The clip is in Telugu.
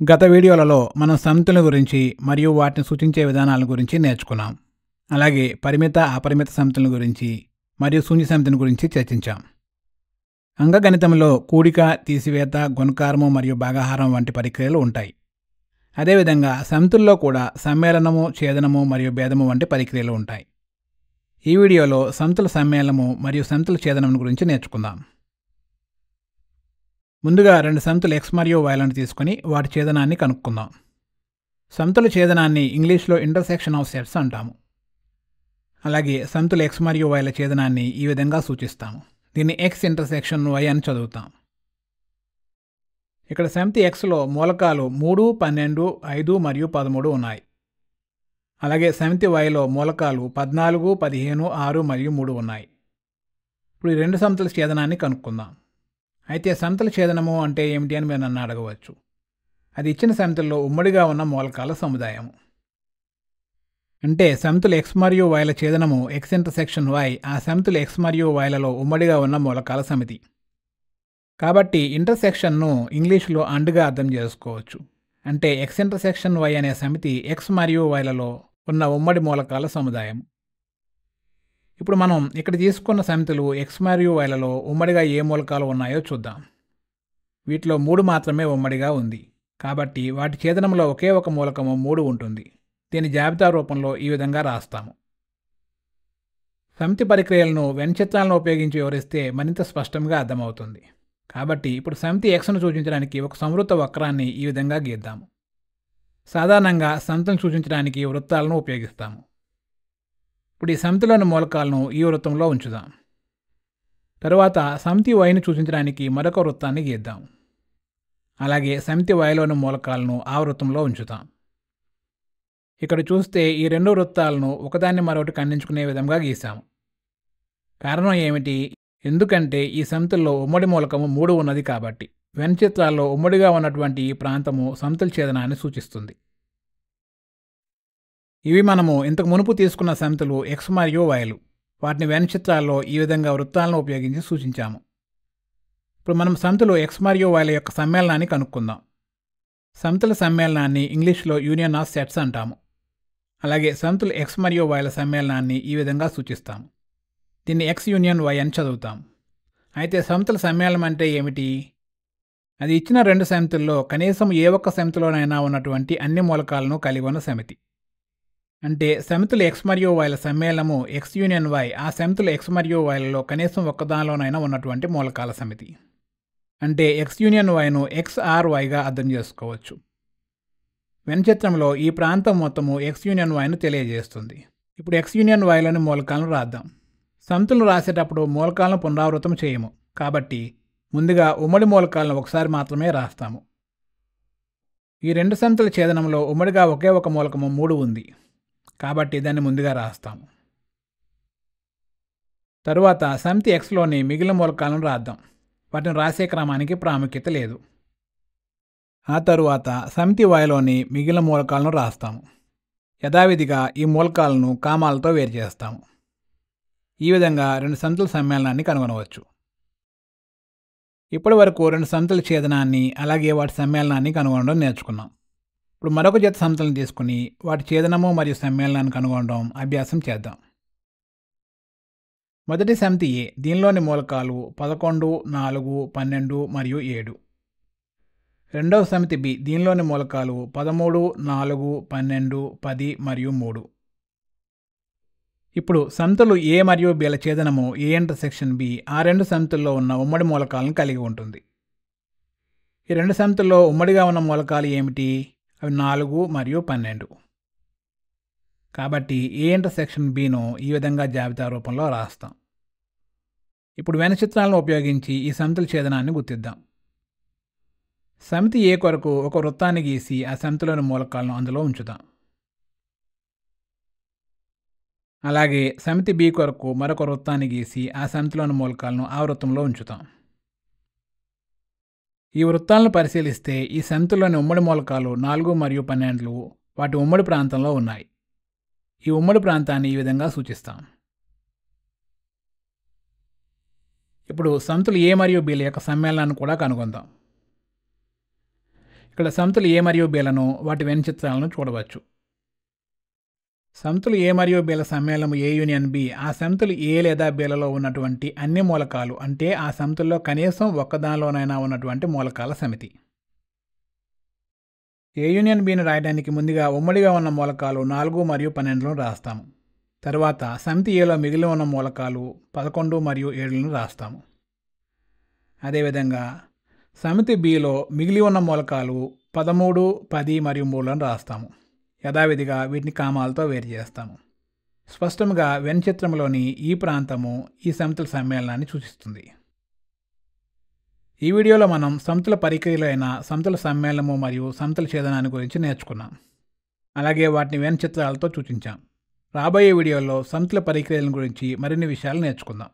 గత వీడియోలలో మనం సమితుల గురించి మరియు వాటిని సూచించే విధానాల గురించి నేర్చుకున్నాం. అలాగే పరిమిత, అపరిమిత సమితుల గురించి మరియు శూన్య సమితిని గురించి చర్చించాం. అంకగణితంలో కూడిక, తీసివేత, గుణకారము మరియు భాగాహారం వంటి ప్రక్రియలు ఉంటాయి. అదేవిధంగా సమితుల్లో కూడా సమ్మేళనము, ఛేదనము మరియు భేదము వంటి ప్రక్రియలు ఉంటాయి. ఈ వీడియోలో సమితుల సమ్మేళనము మరియు సమితుల ఛేదనం గురించి నేర్చుకుందాం. ముందుగా రెండు సమితులు x మరియు yలను తీసుకుని వాటి ఛేదనాన్ని కనుక్కుందాం. సమితుల ఛేదనాన్ని ఇంగ్లీష్లో ఇంటర్సెక్షన్ ఆఫ్ సెట్స్ అంటాము. అలాగే సమితులు x మరియు yల ఛేదనాన్ని ఈ విధంగా సూచిస్తాము. దీన్ని x ఇంటర్సెక్షన్ y అని చదువుతాం. ఇక్కడ సమితి xలో మూలకాలు 3, 12, 5 మరియు 13 ఉన్నాయి. అలాగే సమితి yలో మూలకాలు 14, 15, 6 మరియు 3 ఉన్నాయి. ఇప్పుడు ఈ రెండు సమితుల ఛేదనాన్ని కనుక్కుందాం. అయితే సమితుల ఛేదనము అంటే ఏమిటి అని మీరు నన్ను అడగవచ్చు. అది ఇచ్చిన సమితుల్లో ఉమ్మడిగా ఉన్న మూలకాల సముదాయము. అంటే సమితులు x మరియు yల ఛేదనము x ఇంటర్సెక్షన్ y ఆ సమితులు x మరియు yలలో ఉమ్మడిగా ఉన్న మూలకాల సమితి. కాబట్టి ఇంటర్సెక్షన్ను ఇంగ్లీష్లో అండ్గా అర్థం చేసుకోవచ్చు. అంటే x ఇంటర్సెక్షన్ y అనే సమితి x మరియు yలలో ఉన్న ఉమ్మడి మూలకాల సముదాయం. ఇప్పుడు మనం ఇక్కడ తీసుకున్న సమితులు x మరియు yలలో ఉమ్మడిగా ఏ మూలకాలు ఉన్నాయో చూద్దాం. వీటిలో 3 మాత్రమే ఉమ్మడిగా ఉంది. కాబట్టి వాటి ఛేదనంలో ఒకే ఒక మూలకము 3 ఉంటుంది. దీని జాబితా రూపంలో ఈ విధంగా రాస్తాము. సమితి ప్రక్రియలను వెన్ చిత్రాలను ఉపయోగించి వివరిస్తే మరింత స్పష్టంగా అర్థమవుతుంది. కాబట్టి ఇప్పుడు సమితి xను సూచించడానికి ఒక సంవృత్త వక్రాన్ని ఈ విధంగా గీద్దాము. సాధారణంగా సమితిని సూచించడానికి వృత్తాలను ఉపయోగిస్తాము. ఇప్పుడు ఈ సమితిలోని మూలకాలను ఈ వృత్తంలో ఉంచుదాం. తరువాత సమితి yని సూచించడానికి మరొక వృత్తాన్ని గీద్దాం. అలాగే సమితి yలోని మూలకాలను ఆ వృత్తంలో ఉంచుతాం. ఇక్కడ చూస్తే ఈ రెండు వృత్తాలను ఒకదాన్ని మరొకటి ఖండించుకునే విధంగా గీసాము. కారణం ఏమిటి? ఎందుకంటే ఈ సమితుల్లో ఉమ్మడి మూలకము 3 ఉన్నది కాబట్టి. వెన్ చిత్రాల్లో ఉమ్మడిగా ఉన్నటువంటి ఈ ప్రాంతము సమితుల ఛేదనాన్ని సూచిస్తుంది. ఇవి మనము ఇంతకు మునుపు తీసుకున్న సమితులు x మరియు yలు. వాటిని వెన్ చిత్రాల్లో ఈ విధంగా వృత్తాలను ఉపయోగించి సూచించాము. ఇప్పుడు మనం సమితులు x మరియు yల యొక్క సమ్మేళనాన్ని కనుక్కుందాం. సమితుల సమ్మేళనాన్ని ఇంగ్లీష్లో యూనియన్ ఆఫ్ సెట్స్ అంటాము. అలాగే సమితులు x మరియు yల సమ్మేళనాన్ని ఈ విధంగా సూచిస్తాము. దీన్ని x యూనియన్ y అని చదువుతాం. అయితే సమితుల సమ్మేళనం అంటే ఏమిటి? అది ఇచ్చిన రెండు సమితుల్లో కనీసం ఏ ఒక్క సమితిలోనైనా ఉన్నటువంటి అన్ని మూలకాలను కలిగి ఉన్న సమితి. అంటే సమితులు x మరియు yల సమ్మేళనము x యూనియన్ y ఆ సమితులు x మరియు yలలో కనీసం ఒక్కదానిలోనైనా ఉన్నటువంటి మూలకాల సమితి. అంటే x యూనియన్ yను XRYగా అర్థం చేసుకోవచ్చు. వెన్ చిత్రంలో ఈ ప్రాంతం మొత్తము x యూనియన్ yను తెలియజేస్తుంది. ఇప్పుడు x యూనియన్ yలోని మూలకాలను రాద్దాం. సమితులను రాసేటప్పుడు మూలకాలను పునరావృతం చేయము. కాబట్టి ముందుగా ఉమ్మడి మూలకాలను ఒకసారి మాత్రమే రాస్తాము. ఈ రెండు సమితుల ఛేదనంలో ఉమ్మడిగా ఒకే ఒక మూలకము 3 ఉంది. కాబట్టి దాన్ని ముందుగా రాస్తాము. తరువాత సమితి xలోని మిగిలిన మూలకాలను రాద్దాం. వాటిని రాసే క్రమానికి ప్రాముఖ్యత లేదు. ఆ తరువాత సమితి yలోని మిగిలిన మూలకాలను రాస్తాము. యథావిధిగా ఈ మూలకాలను కామాలతో వేరు చేస్తాము. ఈ విధంగా రెండు సమితుల సమ్మేళనాన్ని కనుగొనవచ్చు. ఇప్పటి వరకు రెండు సమితుల ఛేదనాన్ని అలాగే వాటి సమ్మేళనాన్ని కనుగొనడం నేర్చుకున్నాం. ఇప్పుడు మరొక జత సమితులను తీసుకుని వాటి ఛేదనము మరియు సమ్మేళనాన్ని కనుగొనడం అభ్యాసం చేద్దాం. మొదటి సమితి A. దీనిలోని మూలకాలు 11, 4, 12 మరియు 7. రెండవ సమితి B. దీనిలోని మూలకాలు 13, 4, 12, 10 మరియు 3. ఇప్పుడు సమితులు A మరియు Bల ఛేదనము A ఇంటర్సెక్షన్ B ఆ రెండు సమితుల్లో ఉన్న ఉమ్మడి మూలకాలను కలిగి ఉంటుంది. ఈ రెండు సమితుల్లో ఉమ్మడిగా ఉన్న మూలకాలు ఏమిటి? అవి 4 మరియు 12. కాబట్టి A ఇంటర్సెక్షన్ Bను ఈ విధంగా జాబితా రూపంలో రాస్తాం. ఇప్పుడు వెన్ చిత్రాలను ఉపయోగించి ఈ సమితుల ఛేదనాన్ని గుర్తిద్దాం. సమితి A కొరకు ఒక వృత్తాన్ని గీసి ఆ సమితిలోని మూలకాలను అందులో ఉంచుదాం. అలాగే సమితి B కొరకు మరొక వృత్తాన్ని గీసి ఆ సమితిలోని మూలకాలను ఆ వృత్తంలో ఉంచుతాం. ఈ వృత్తాలను పరిశీలిస్తే ఈ సమితిలోని ఉమ్మడి మూలకాలు 4 మరియు 12 వాటి ఉమ్మడి ప్రాంతంలో ఉన్నాయి. ఈ ఉమ్మడి ప్రాంతాన్ని ఈ విధంగా సూచిస్తాం. ఇప్పుడు సమితులు A మరియు Bల యొక్క సమ్మేళనాన్ని కూడా కనుగొందాం. ఇక్కడ సమితులు A మరియు Bలను వాటి వెనుచిత్రాలను చూడవచ్చు. సమితులు A మరియు Bల సమ్మేళనము A యూనియన్ B ఆ సమితులు A లేదా Bలలో ఉన్నటువంటి అన్ని మూలకాలు అంటే ఆ సమితుల్లో కనీసం ఒక్కదానిలోనైనా ఉన్నటువంటి మూలకాల సమితి. A యూనియన్ Bని రాయడానికి ముందుగా ఉమ్మడిగా ఉన్న మూలకాలు 4 మరియు 12లను రాస్తాము. తర్వాత సమితి Aలో మిగిలి ఉన్న మూలకాలు 11 మరియు 7లను రాస్తాము. అదేవిధంగా సమితి Bలో మిగిలి ఉన్న మూలకాలు 13, 10 మరియు 3లను రాస్తాము. యథావిధిగా వీటిని కామాలతో వేరు చేస్తాము. స్పష్టంగా వెనుచిత్రంలోని ఈ ప్రాంతము ఈ సమితుల సమ్మేళనాన్ని సూచిస్తుంది. ఈ వీడియోలో మనం సమితుల పరిక్రియలు అయిన సమితుల సమ్మేళనము మరియు సమితుల ఛేదనాన్ని గురించి నేర్చుకున్నాం. అలాగే వాటిని వెనుచిత్రాలతో సూచించాం. రాబోయే వీడియోలో సమితుల పరిక్రియల గురించి మరిన్ని విషయాలు నేర్చుకుందాం.